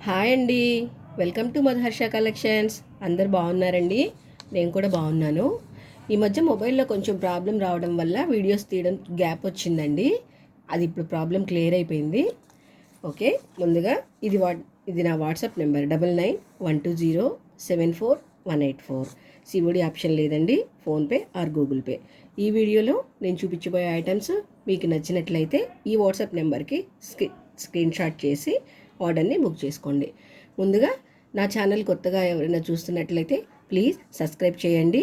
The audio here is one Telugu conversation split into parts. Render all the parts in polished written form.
హాయ్ అండి. Welcome to Madhuharsha collections. అందరు బాగున్నారండి? నేను కూడా బాగున్నాను. ఈ మధ్య మొబైల్లో కొంచెం ప్రాబ్లం రావడం వల్ల వీడియోస్ తీయడం గ్యాప్ వచ్చిందండి. అది ఇప్పుడు ప్రాబ్లం క్లియర్ అయిపోయింది. ఓకే, ముందుగా ఇది నా వాట్సాప్ నెంబర్ 9912074184. సిఓడి ఆప్షన్ లేదండి. PhonePe are Google pay. ఈ వీడియోలో నేను చూపించబోయే ఐటమ్స్ మీకు నచ్చినట్లయితే ఈ వాట్సాప్ నెంబర్కి స్క్రీన్ షాట్ చేసి ఆర్డర్ని బుక్ చేసుకోండి. ముందుగా నా ఛానల్ కొత్తగా ఎవరైనా చూస్తున్నట్లయితే ప్లీజ్ సబ్స్క్రైబ్ చేయండి,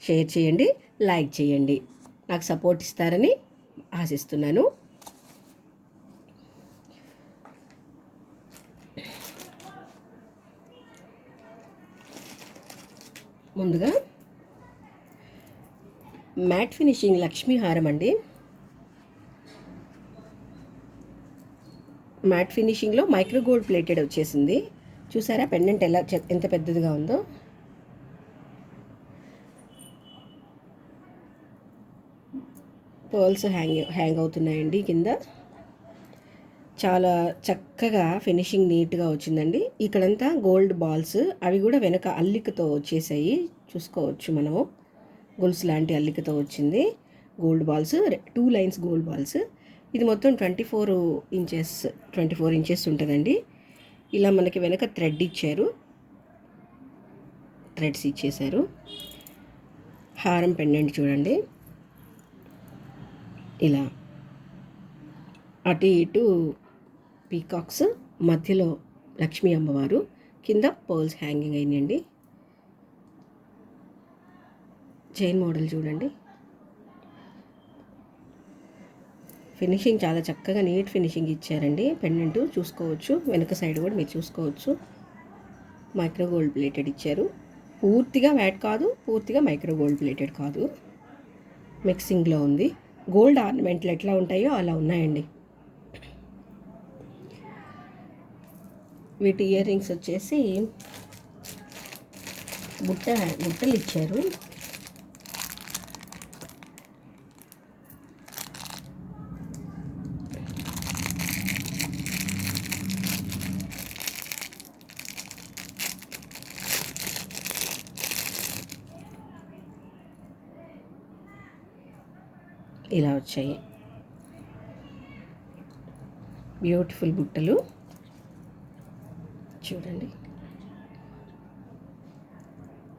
షేర్ చేయండి, లైక్ చేయండి. నాకు సపోర్ట్ ఇస్తారని ఆశిస్తున్నాను. ముందుగా మ్యాట్ ఫినిషింగ్ లక్ష్మీ హారం అండి. మ్యాట్ ఫినిషింగ్లో మైక్రో గోల్డ్ ప్లేటెడ్ వచ్చేసింది. చూసారా పెండెంట్ ఎంత పెద్దదిగా ఉందో. పర్ల్స్ హ్యాంగ్ అవుతున్నాయండి కింద. చాలా చక్కగా ఫినిషింగ్ నీట్గా వచ్చిందండి. ఇక్కడంతా గోల్డ్ బాల్స్, అవి కూడా వెనక అల్లికతో వచ్చేసాయి. చూసుకోవచ్చు మనము. గొలుసు లాంటి అల్లికతో వచ్చింది gold balls, 2 lines gold balls. ఇది మొత్తం 24 ఇంచెస్ ఉంటుందండి. ఇలా మనకి వెనక థ్రెడ్స్ ఇచ్చేసారు. హారం పెండెంట్ చూడండి, ఇలా అటు ఇటు పీకాక్స్, మధ్యలో లక్ష్మీ అమ్మవారు, కింద పర్ల్స్ హ్యాంగింగ్ అయినాయండి. చైన్ మోడల్ చూడండి. ఫినిషింగ్ చాలా చక్కగా నీట్ ఫినిషింగ్ ఇచ్చారండి. పెండెంట్ చూసుకోవచ్చు, వెనక సైడ్ కూడా మీరు చూసుకోవచ్చు. మైక్రో గోల్డ్ ప్లేటెడ్ ఇచ్చారు. పూర్తిగా మ్యాట్ కాదు, పూర్తిగా మైక్రో గోల్డ్ ప్లేటెడ్ కాదు, మిక్సింగ్లో ఉంది. గోల్డ్ ఆర్నమెంట్లు ఎట్లా ఉంటాయో అలా ఉన్నాయండి. వీటి ఇయర్ రింగ్స్ వచ్చేసి బుట్టలు ఇచ్చారు. ఇలా వచ్చాయి బ్యూటిఫుల్ బుట్టలు చూడండి.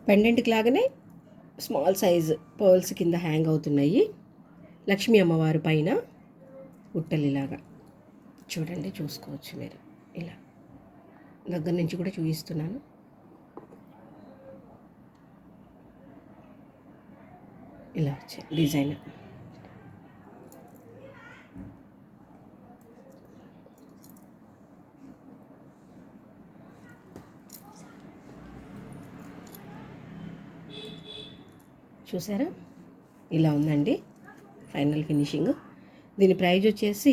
పెండెంట్కి లాగానే స్మాల్ సైజ్ పర్ల్స్ కింద హ్యాంగ్ అవుతున్నాయి. లక్ష్మీ అమ్మవారు పైన బుట్టలు ఇలాగా చూడండి, చూసుకోవచ్చు మీరు. ఇలా దగ్గర నుంచి కూడా చూపిస్తున్నాను. ఇలా వచ్చాయి డిజైన్. చూసారా, ఇలా ఉందండి ఫైనల్ ఫినిషింగ్. దీని ప్రైజ్ వచ్చేసి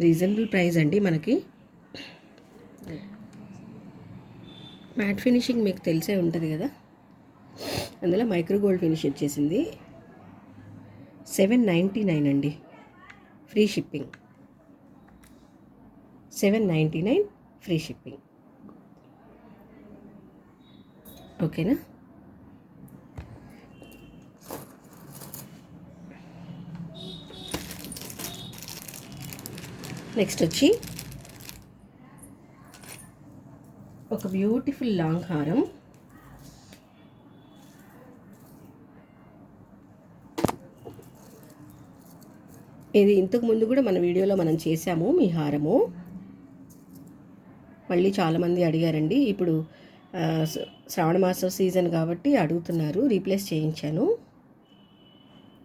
రీజనబుల్ ప్రైస్ అండి. మనకి మ్యాట్ ఫినిషింగ్ మీకు తెలిసే ఉంటుంది కదా, అందులో మైక్రో గోల్డ్ ఫినిష్ వచ్చేసింది. 799 అండి, ఫ్రీ షిప్పింగ్. 799 free shipping. ఓకేనా? నెక్స్ట్ వచ్చి ఒక బ్యూటిఫుల్ లాంగ్ హారం. ఇది ఇంతకు ముందు కూడా మన వీడియోలో మనం చేసాము మీ హారము. మళ్ళీ చాలామంది అడిగారండి. ఇప్పుడు శ్రావణ మాసం సీజన్ కాబట్టి అడుగుతున్నారు, రీప్లేస్ చేయించాను.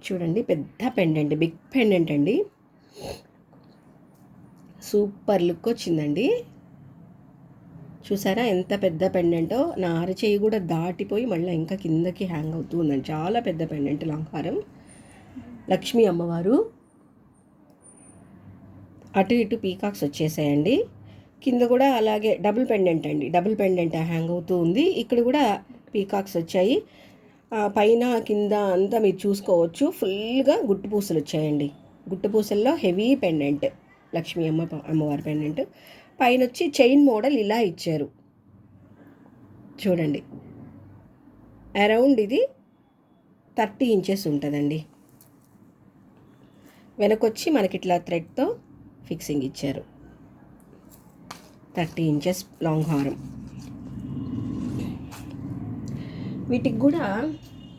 చూడండి, పెద్ద పెండెంట్, బిగ్ పెండెంట్ అండి. సూపర్ లుక్ వచ్చిందండి. చూసారా ఎంత పెద్ద పెండెంటో. నా అరచేయి కూడా దాటిపోయి మళ్ళీ ఇంకా కిందకి హ్యాంగ్ అవుతూ ఉందండి. చాలా పెద్ద పెండెంట్, లాంగ్ హారం. లక్ష్మీ అమ్మవారు, అటు ఇటు పీకాక్స్ వచ్చేసాయండి. కింద కూడా అలాగే డబుల్ పెండెంట్ అండి, డబుల్ పెండెంట్ హ్యాంగ్ అవుతూ ఉంది. ఇక్కడ కూడా పీకాక్స్ వచ్చాయి. పైన కింద అంతా మీరు చూసుకోవచ్చు. ఫుల్గా గుట్టు పూసలు వచ్చాయండి. గుట్టు పూసల్లో హెవీ పెండెంట్, లక్ష్మీ అమ్మవారి పెండెంట్. పైన వచ్చి చైన్ మోడల్ ఇలా ఇచ్చారు చూడండి. అరౌండ్ ఇది 30 ఇంచెస్ ఉంటుందండి. వెనకొచ్చి మనకి ఇట్లా థ్రెడ్తో ఫిక్సింగ్ ఇచ్చారు. 30 ఇంచెస్ లాంగ్ హారం. వీటికి కూడా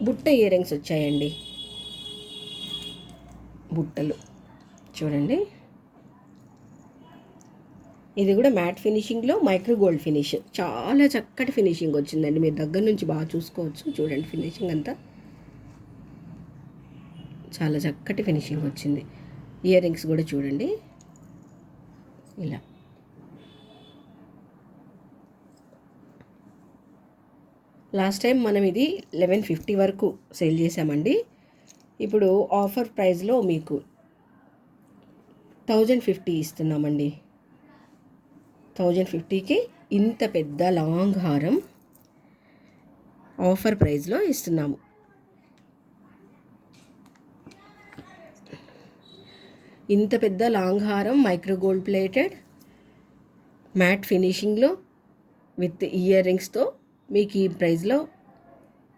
బుట్ట ఇయర్ రింగ్స్ వచ్చాయండి. బుట్టలు చూడండి. ఇది కూడా మ్యాట్ ఫినిషింగ్లో మైక్రో గోల్డ్ ఫినిష్. చాలా చక్కటి ఫినిషింగ్ వచ్చిందండి. మీరు దగ్గర నుంచి బాగా చూసుకోవచ్చు. చూడండి ఫినిషింగ్ అంతా చాలా చక్కటి ఫినిషింగ్ వచ్చింది. ఇయర్ రింగ్స్ కూడా చూడండి ఇలా. లాస్ట్ టైం మనం ఇది 1150 వరకు సేల్ చేసామండి. ఇప్పుడు ఆఫర్ ప్రైస్లో మీకు 1050 ఇస్తున్నామండి. 1050కి ఇంత పెద్ద లాంగ్ హారం ఆఫర్ ప్రైస్లో ఇస్తున్నాము. ఇంత పెద్ద లాంగ్ హారం మైక్రో గోల్డ్ ప్లేటెడ్ మ్యాట్ ఫినిషింగ్లో విత్ ఇయర్ రింగ్స్తో మీకు ఈ ప్రైస్లో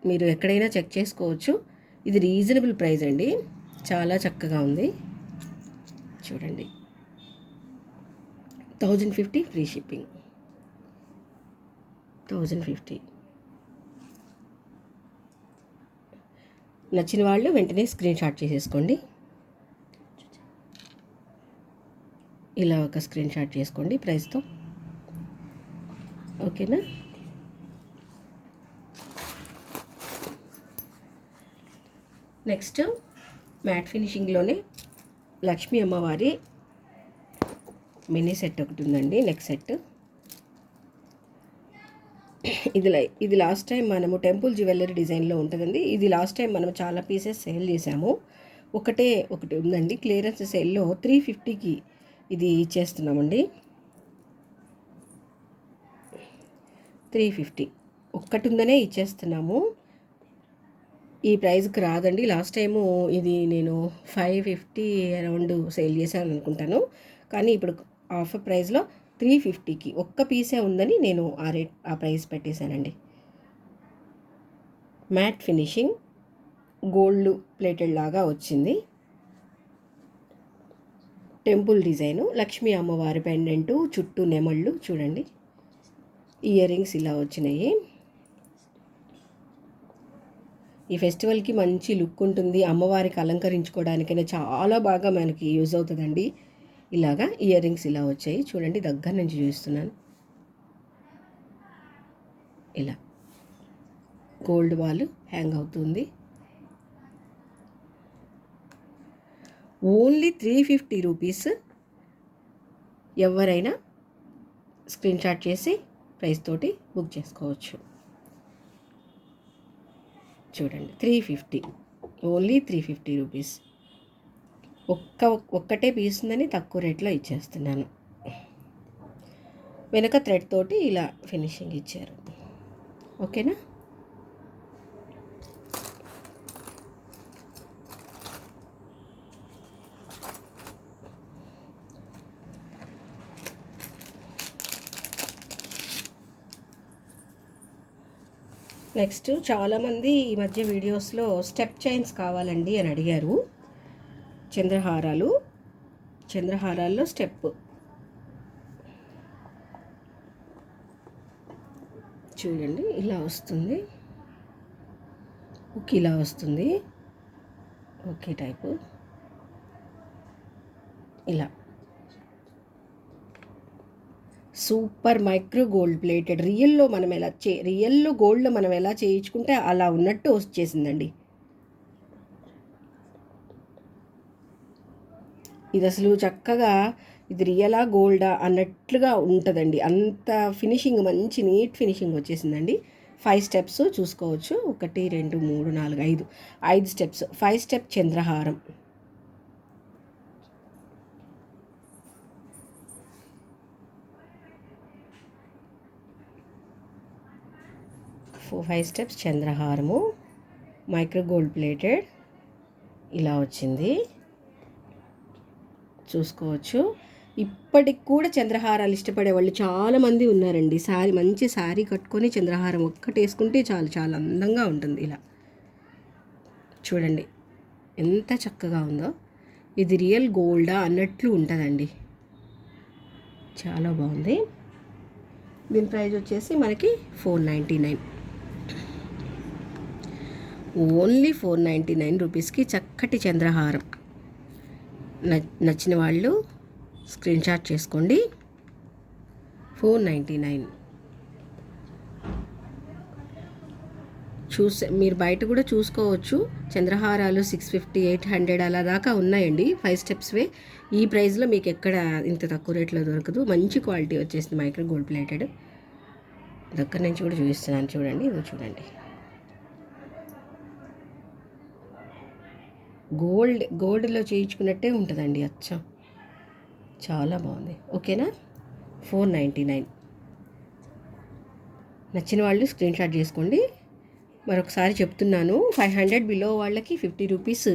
మీరు ఎక్కడైనా చెక్ చేసుకోవచ్చు. ఇది రీజనబుల్ ప్రైస్ అండి. చాలా చక్కగా ఉంది చూడండి. 1050 ఫ్రీ షిప్పింగ్. 1050 నచ్చిన వాళ్ళు వెంటనే స్క్రీన్ షాట్ చేసేసుకోండి. ఇలా ఒక స్క్రీన్ షాట్ చేసుకోండి ప్రైస్తో. ఓకేనా? నెక్స్ట్ మ్యాట్ ఫినిషింగ్లోనే లక్ష్మీ అమ్మవారి మినీ సెట్ ఒకటి ఉందండి. Neck set. ఇది లాస్ట్ టైం మనము టెంపుల్ జ్యువెలరీ డిజైన్లో ఉంటుందండి. ఇది లాస్ట్ టైం మనం చాలా పీసెస్ సేల్ చేసాము. ఒకటి ఉందండి. క్లియరెన్స్ సేల్లో 350కి ఇది ఇచ్చేస్తున్నామండి. 350 ఒక్కటి ఉందనే ఇచ్చేస్తున్నాము. ఈ ప్రైస్కి రాదండి. లాస్ట్ టైము ఇది నేను 550 అరౌండ్ సేల్ చేశాను అనుకుంటాను. కానీ ఇప్పుడు ఆఫర్ ప్రైస్లో 350కి ఒక్క పీసే ఉందని నేను ఆ ప్రైస్ పెట్టేశానండి. మ్యాట్ ఫినిషింగ్ గోల్డ్ ప్లేటెడ్ లాగా వచ్చింది. టెంపుల్ డిజైను, లక్ష్మీ అమ్మవారి పెండెంటు, చుట్టూ నెమళ్ళు చూడండి. ఇయర్ రింగ్స్ ఇలా వచ్చినాయి. ఈ ఫెస్టివల్కి మంచి లుక్ ఉంటుంది. అమ్మవారికి అలంకరించుకోవడానికైనా చాలా బాగా మనకి యూజ్ అవుతుందండి. ఇలాగా ఇయర్ రింగ్స్ ఇలా వచ్చాయి చూడండి. దగ్గర నుంచి చూస్తున్నాను. ఇలా గోల్డ్ బాల్ హ్యాంగ్ అవుతుంది. Only 350 rupees. ఎవరైనా స్క్రీన్ షాట్ చేసి ప్రైస్ తోటి బుక్ చేసుకోవచ్చు. చూడండి 350, ఓన్లీ 350 రూపీస్. ఒక్కటే పీస్ ఉందని తక్కువ రేట్లో ఇచ్చేస్తున్నాను. వెనక థ్రెడ్ తోటి ఇలా ఫినిషింగ్ ఇచ్చారు. ఓకేనా? నెక్స్ట్ చాలామంది ఈ మధ్య వీడియోస్లో స్టెప్ చైన్స్ కావాలండి అని అడిగారు. చంద్రహారాల్లో స్టెప్ చూడండి ఇలా వస్తుంది. ఒక ఇలా వస్తుంది. ఓకే టైపు ఇలా సూపర్ మైక్రో గోల్డ్ ప్లేటెడ్. రియల్లో గోల్డ్లో మనం ఎలా చేయించుకుంటే అలా ఉన్నట్టు వచ్చేసిందండి. ఇది అసలు చక్కగా ఇది రియలా గోల్డా అన్నట్లుగా ఉంటుందండి. అంత ఫినిషింగ్ మంచి నీట్ ఫినిషింగ్ వచ్చేసిందండి. 5 స్టెప్స్ చూసుకోవచ్చు. 1 2 3 4 5 స్టెప్స్. 5 స్టెప్ చంద్రహారం. ఫైవ్ స్టెప్స్ చంద్రహారము మైక్రో గోల్డ్ ప్లేటెడ్ ఇలా వచ్చింది చూసుకోవచ్చు. ఇప్పటికి కూడా చంద్రహారాలు ఇష్టపడే వాళ్ళు చాలామంది ఉన్నారండి. మంచి శారీ కట్టుకొని చంద్రహారం ఒక్కటి వేసుకుంటే చాలు, చాలా అందంగా ఉంటుంది. ఇలా చూడండి ఎంత చక్కగా ఉందో. ఇది రియల్ గోల్డా అన్నట్లు ఉంటుందండి. చాలా బాగుంది. దీని ప్రైస్ వచ్చేసి మనకి 499, ఓన్లీ 499 రూపీస్కి చక్కటి చంద్రహారం. నచ్చిన వాళ్ళు స్క్రీన్ షాట్ చేసుకోండి. 499. మీరు బయట కూడా చూసుకోవచ్చు. చంద్రహారాలు 650, 800 అలా దాకా ఉన్నాయండి. 5 స్టెప్స్ వే. ఈ ప్రైస్లో మీకు ఎక్కడ ఇంత తక్కువ రేట్లో దొరకదు. మంచి క్వాలిటీ వచ్చేసింది, మైక్రో గోల్డ్ ప్లేటెడ్. దగ్గర నుంచి కూడా చూపిస్తున్నాను చూడండి. ఇది చూడండి, గోల్డ్లో చేయించుకున్నట్టే ఉంటుందండి అచ్చం. చాలా బాగుంది. ఓకేనా? 499. నచ్చిన వాళ్ళు స్క్రీన్ షాట్ చేసుకోండి. మరొకసారి చెప్తున్నాను, 500 బిలో వాళ్ళకి 50 రూపీస్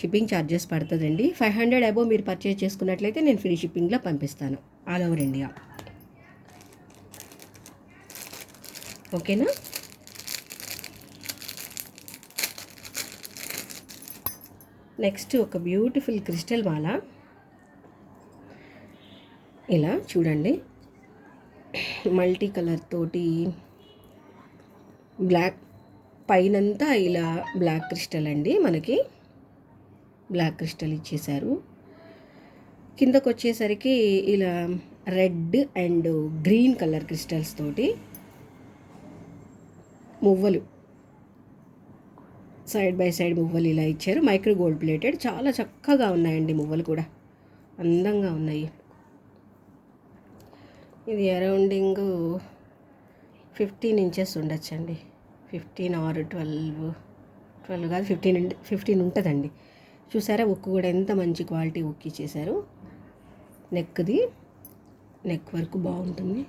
షిప్పింగ్ ఛార్జెస్ పడుతుందండి. 500 అబోవ్ మీరు పర్చేజ్ చేసుకున్నట్లయితే నేను ఫ్రీ షిప్పింగ్లో పంపిస్తాను ఆల్ ఓవర్ ఇండియా. ఓకేనా? నెక్స్ట్ ఒక బ్యూటిఫుల్ క్రిస్టల్ మాల. ఇలా చూడండి, మల్టీ కలర్ తోటి బ్లాక్ పైనంతా ఇలా బ్లాక్ క్రిస్టల్ అండి. మనకి బ్లాక్ క్రిస్టల్ ఇచ్చేశారు. కిందకు వచ్చేసరికి ఇలా red and green colour crystals తోటి మువ్వలు, సైడ్ బై సైడ్ మువ్వలు ఇలా ఇచ్చారు. Micro gold plated. చాలా చక్కగా ఉన్నాయండి మువ్వలు కూడా, అందంగా ఉన్నాయి. ఇది అరౌండింగ్ 15 ఇంచెస్ ఉండొచ్చండి. 15 ఆర్ 12 కాదు, 15 ఉంటుందండి. చూసారా ఉక్కు కూడా ఎంత మంచి క్వాలిటీ ఉక్కు ఇచ్చేసారు. నెక్ వర్క్ బాగుంటుంది.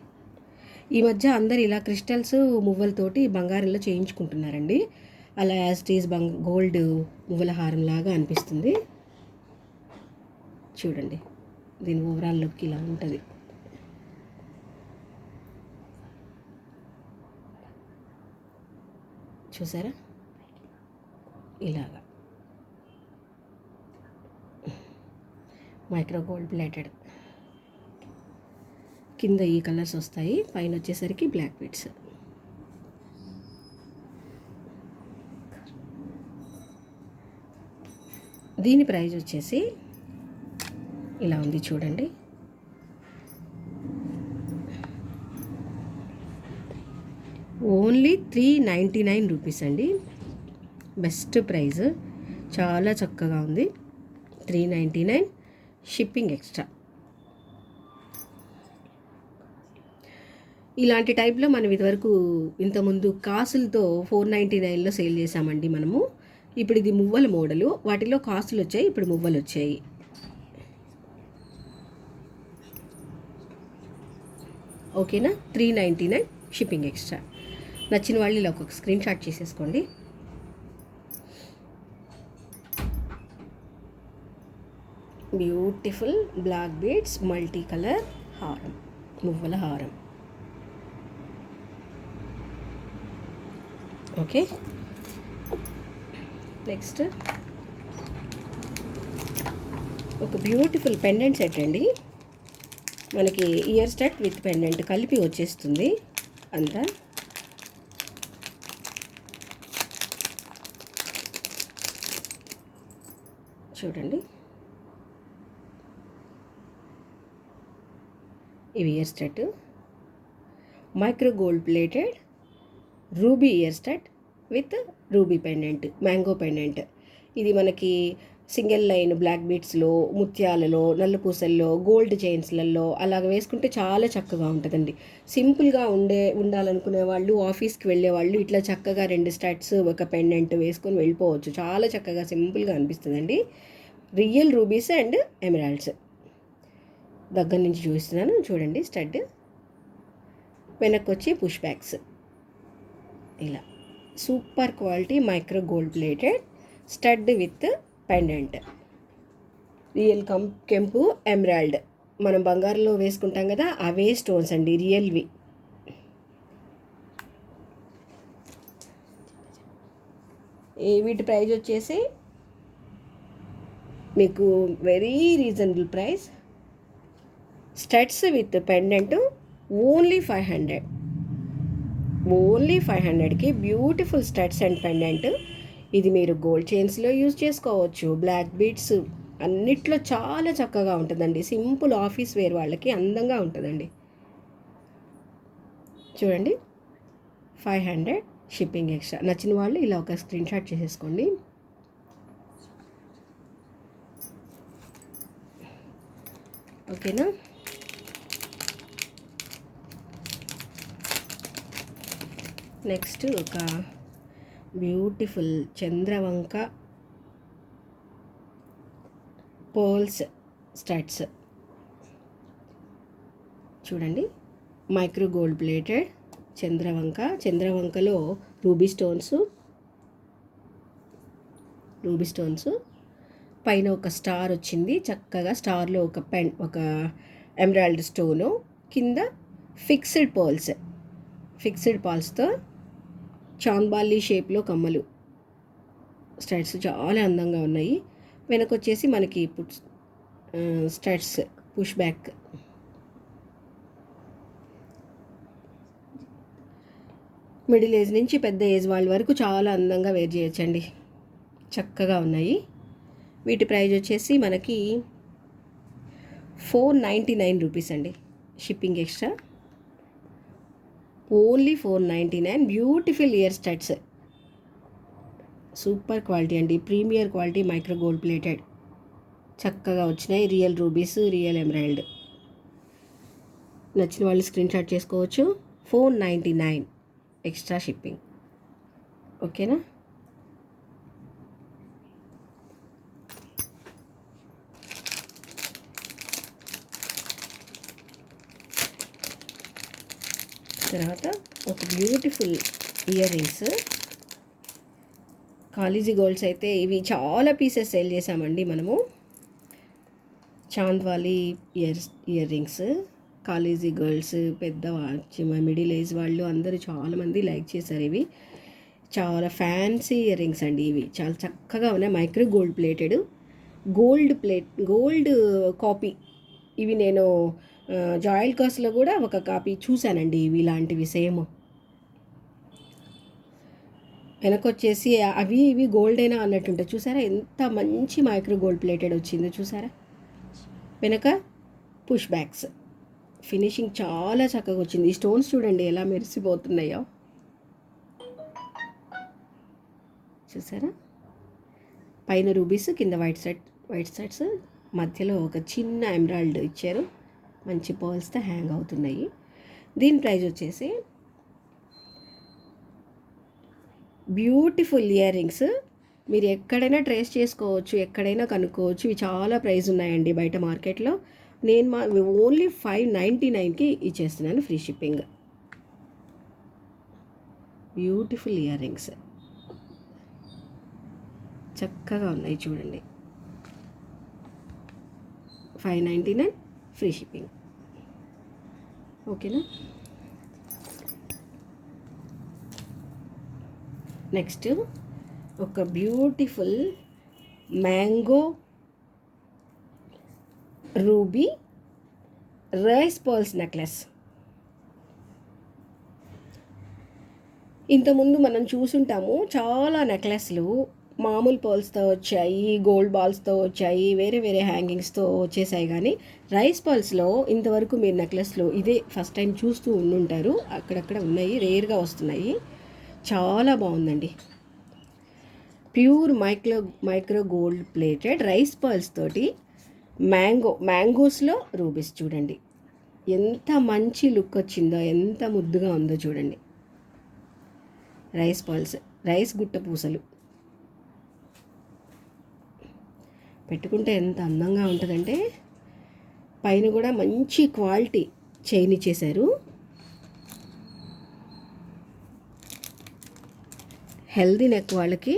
ఈ మధ్య అందరు ఇలా క్రిస్టల్స్ మువ్వలతోటి బంగారంలో చేయించుకుంటున్నారండి. అలా యాజ్ ఇట్ ఈజ్ గోల్డ్ మువ్వల హారం లాగా అనిపిస్తుంది. చూడండి, దీని ఓవరాల్ లుక్ ఇలా ఉంటుంది. చూసారా ఇలాగా మైక్రో గోల్డ్ ప్లేటెడ్. కింద ఈ కలర్స్ వస్తాయి, పైన వచ్చేసరికి బ్లాక్ బీడ్స్. దీని ప్రైస్ వచ్చేసి ఇలా ఉంది చూడండి. ఓన్లీ 399 రూపీస్ అండి. బెస్ట్ ప్రైస్, చాలా చక్కగా ఉంది. 399 షిప్పింగ్ ఎక్స్ట్రా. ఇలాంటి టైప్లో మనం ఇదివరకు ఇంతకుముందు కాసులతో 499లో సేల్ చేసామండి మనము. ఇప్పుడు ఇది మువ్వల మోడలు, వాటిలో కాసులు వచ్చాయి, ఇప్పుడు మువ్వలు వచ్చాయి. ఓకేనా? 399 షిప్పింగ్ ఎక్స్ట్రా. నచ్చిన వాళ్ళు ఇలా ఒక స్క్రీన్ షాట్ చేసేసుకోండి. Beautiful black beads multi colour హారం, మువ్వల హారం. ఓకే, నెక్స్ట్ ఒక బ్యూటిఫుల్ పెండెంట్ సెట్ అండి. మనకి ఇయర్ స్టడ్ విత్ పెండెంట్ కలిపి వచ్చేస్తుంది అంతా. చూడండి, ఇవి year stud, micro gold plated ruby year stud with ruby pendant, mango pendant. ఇది మనకి సింగిల్ లైన్ బ్లాక్ బీడ్స్లో, ముత్యాలలో, నల్లపూసల్లో, గోల్డ్ చైన్స్లలో అలాగ వేసుకుంటే చాలా చక్కగా ఉంటుందండి. సింపుల్గా ఉండాలనుకునే వాళ్ళు, ఆఫీస్కి వెళ్ళే వాళ్ళు ఇట్లా చక్కగా 2 స్టడ్స్ ఒక పెండెంట్ వేసుకొని వెళ్ళిపోవచ్చు. చాలా చక్కగా సింపుల్గా అనిపిస్తుందండి. Real rubies and emeralds. దగ్గర నుంచి చూపిస్తున్నాను చూడండి. స్టడ్ వెనక్కి వచ్చి పుష్ బ్యాక్స్. ఇలా super quality micro gold plated stud with pendant. Real కెంపు ఎమరాల్డ్ మనం బంగారులో వేసుకుంటాం కదా, అవే స్టోన్స్ అండి, రియల్వి. వీటి ప్రైస్ వచ్చేసి మీకు very reasonable price. Studs with pendant only 500. Only 500కి బ్యూటిఫుల్ స్టడ్స్ అండ్ పెండెంట్. ఇది మీరు గోల్డ్ చైన్స్లో యూజ్ చేసుకోవచ్చు, బ్లాక్ బీడ్స్ అన్నిట్లో చాలా చక్కగా ఉంటుందండి. సింపుల్ ఆఫీస్ వేర్ వాళ్ళకి అందంగా ఉంటుందండి. చూడండి, 500 షిప్పింగ్ ఎక్స్ట్రా. నచ్చిన వాళ్ళు ఇలా ఒక స్క్రీన్ షాట్ చేసేసుకోండి. ఓకేనా? నెక్స్ట్ ఒక బ్యూటిఫుల్ చంద్రవంక పర్ల్స్ స్టడ్స్ చూడండి. మైక్రో గోల్డ్ ప్లేటెడ్ చంద్రవంకలో రూబీ స్టోన్స్ పైన ఒక స్టార్ వచ్చింది చక్కగా. స్టార్లో ఒక ఎమరాల్డ్ స్టోను, కింద ఫిక్స్డ్ పర్ల్స్తో చాంద్బాలి షేప్లో కమ్మలు స్టడ్స్ చాలా అందంగా ఉన్నాయి. వెనకొచ్చేసి మనకి studs push back. Middle age నుంచి పెద్ద ఏజ్ వాళ్ళ వరకు చాలా అందంగా వేర్ చేయొచ్చండి, చక్కగా ఉన్నాయి. వీటి ప్రైస్ వచ్చేసి మనకి 499 రూపీస్ అండి, shipping extra. Only 499. Beautiful ear studs, super quality అండి, premier quality micro gold plated చక్కగా వచ్చినాయి. Real rubies, real emerald. నచ్చిన వాళ్ళు స్క్రీన్ షాట్ చేసుకోవచ్చు. 499 ఎక్స్ట్రా షిప్పింగ్. ఓకేనా? తర్వాత ఒక beautiful ear rings. College golds అయితే ఇవి చాలా పీసెస్ సేల్ చేసామండి మనము. చాంద్వాలి ear rings, college girls, middle age వాళ్ళు అందరూ చాలామంది లైక్ చేశారు. ఇవి చాలా ఫ్యాన్సీ ఇయర్ రింగ్స్ అండి, ఇవి చాలా చక్కగా ఉన్నాయి. Micro gold plated, gold copy. ఇవి నేను జాయిల్ కాస్ట్లో కూడా ఒక కాపీ చూశానండి, ఇవి ఇలాంటివి సేమ్. వెనకొచ్చేసి ఇవి గోల్డేనా అన్నట్టుంటాయి. చూసారా ఎంత మంచి మైక్రో గోల్డ్ ప్లేటెడ్ వచ్చిందో చూసారా. వెనక పుష్ బ్యాక్స్, ఫినిషింగ్ చాలా చక్కగా వచ్చింది. ఈ స్టోన్స్ చూడండి ఎలా మెరిసిపోతున్నాయో చూసారా. పైన రూబీస్, కింద వైట్ సెట్స్, మధ్యలో ఒక చిన్న ఎమరాల్డ్ ఇచ్చారు. మంచి పర్ల్స్తో హ్యాంగ్ అవుతున్నాయి. దీని ప్రైస్ వచ్చేసి బ్యూటిఫుల్ ఇయర్ రింగ్స్. మీరు ఎక్కడైనా ట్రేస్ చేసుకోవచ్చు, ఎక్కడైనా కనుక్కోవచ్చు. ఇవి చాలా ప్రైస్ ఉన్నాయండి బయట మార్కెట్లో. నేను ఓన్లీ 599కి ఇచ్చేస్తున్నాను, free shipping. Beautiful ear rings చక్కగా ఉన్నాయి చూడండి. 599 ఫ్రీ షిప్పింగ్. ఓకేనా? నెక్స్ట్ ఒక beautiful mango ruby rice pearls necklace. ఇంతకుముందు మనం చూసుంటాము చాలా నెక్లెస్లు మామూలు పర్ల్స్తో వచ్చాయి, గోల్డ్ బాల్స్తో వచ్చాయి, వేరే వేరే హ్యాంగింగ్స్తో వచ్చేసాయి. కానీ రైస్ పర్ల్స్లో ఇంతవరకు మీరు నెక్లెస్లో ఇదే ఫస్ట్ టైం చూస్తూ ఉండుంటారు. అక్కడక్కడ ఉన్నాయి, రేర్గా వస్తున్నాయి. చాలా బాగుందండి. Pure micro gold plated rice pearls తోటి మ్యాంగోస్లో రూబీస్ చూడండి ఎంత మంచి లుక్ వచ్చిందో, ఎంత ముద్దుగా ఉందో చూడండి. రైస్ పర్ల్స్, రైస్ గుట్ట పూసలు పెట్టుకుంటే ఎంత అందంగా ఉంటుందంటే, పైన కూడా మంచి క్వాలిటీ చైన్ ఇచ్చేశారు. హెల్దీ నెక్ వాళ్ళకి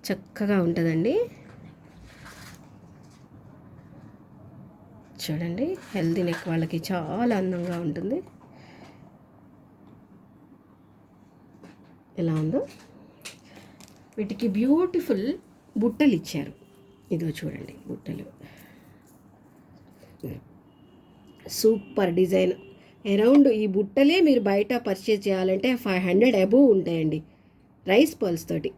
చక్కగా ఉంటుందండి. చూడండి, హెల్తీ నెక్ వాళ్ళకి చాలా అందంగా ఉంటుంది. ఎలా ఉందో. వీటికి బ్యూటిఫుల్ బుట్టలు ఇచ్చారు. ఇదో చూడండి బుట్టలు, సూపర్ డిజైన్. అరౌండ్ ఈ బుట్టలే మీరు బయట పర్చేజ్ చేయాలంటే 500 అబోవ్ ఉంటాయండి, రైస్ పర్ల్స్ తోటి.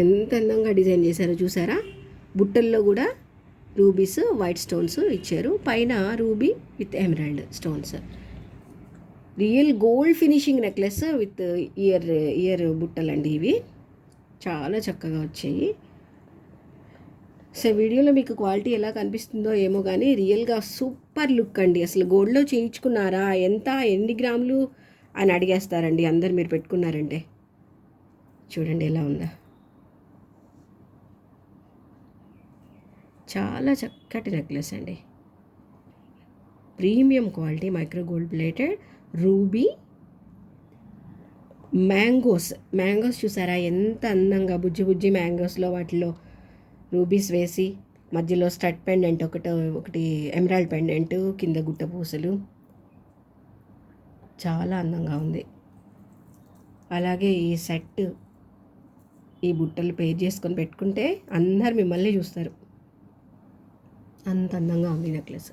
ఎంత అందంగా డిజైన్ చేశారో చూసారా. బుట్టల్లో కూడా రూబీస్, వైట్ స్టోన్స్ ఇచ్చారు, పైన ruby with emerald stones. Real gold finishing necklace with ear బుట్టలండి ఇవి. చాలా చక్కగా వచ్చాయి. సో వీడియోలో మీకు క్వాలిటీ ఎలా కనిపిస్తుందో ఏమో కానీ రియల్గా సూపర్ లుక్ అండి. అసలు గోల్డ్లో చేయించుకున్నారా, ఎంత, ఎన్ని గ్రాములు అని అడిగేస్తారండి అందరు మీరు పెట్టుకున్నారంటే. చూడండి ఎలా ఉందా. చాలా చక్కటి నెక్లెస్ అండి, premium quality, micro gold plated, ruby, mangoes చూసారా ఎంత అందంగా, బుజ్జి బుజ్జి మ్యాంగోస్లో వాటిలో రూబీస్ వేసి, మధ్యలో స్టడ్ పెండెంట్ ఒకటి ఎమరాల్డ్ పెండెంట్, కింద గుట్ట పూసలు, చాలా అందంగా ఉంది. అలాగే ఈ సెట్, ఈ బుట్టలు పేర్ చేసుకొని పెట్టుకుంటే అందరు మిమ్మల్ని చూస్తారు, అంత అందంగా ఉంది నెక్లెస్.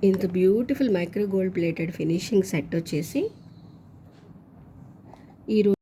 ఇంత beautiful micro gold plated finishing set వచ్చేసి ఈరోజు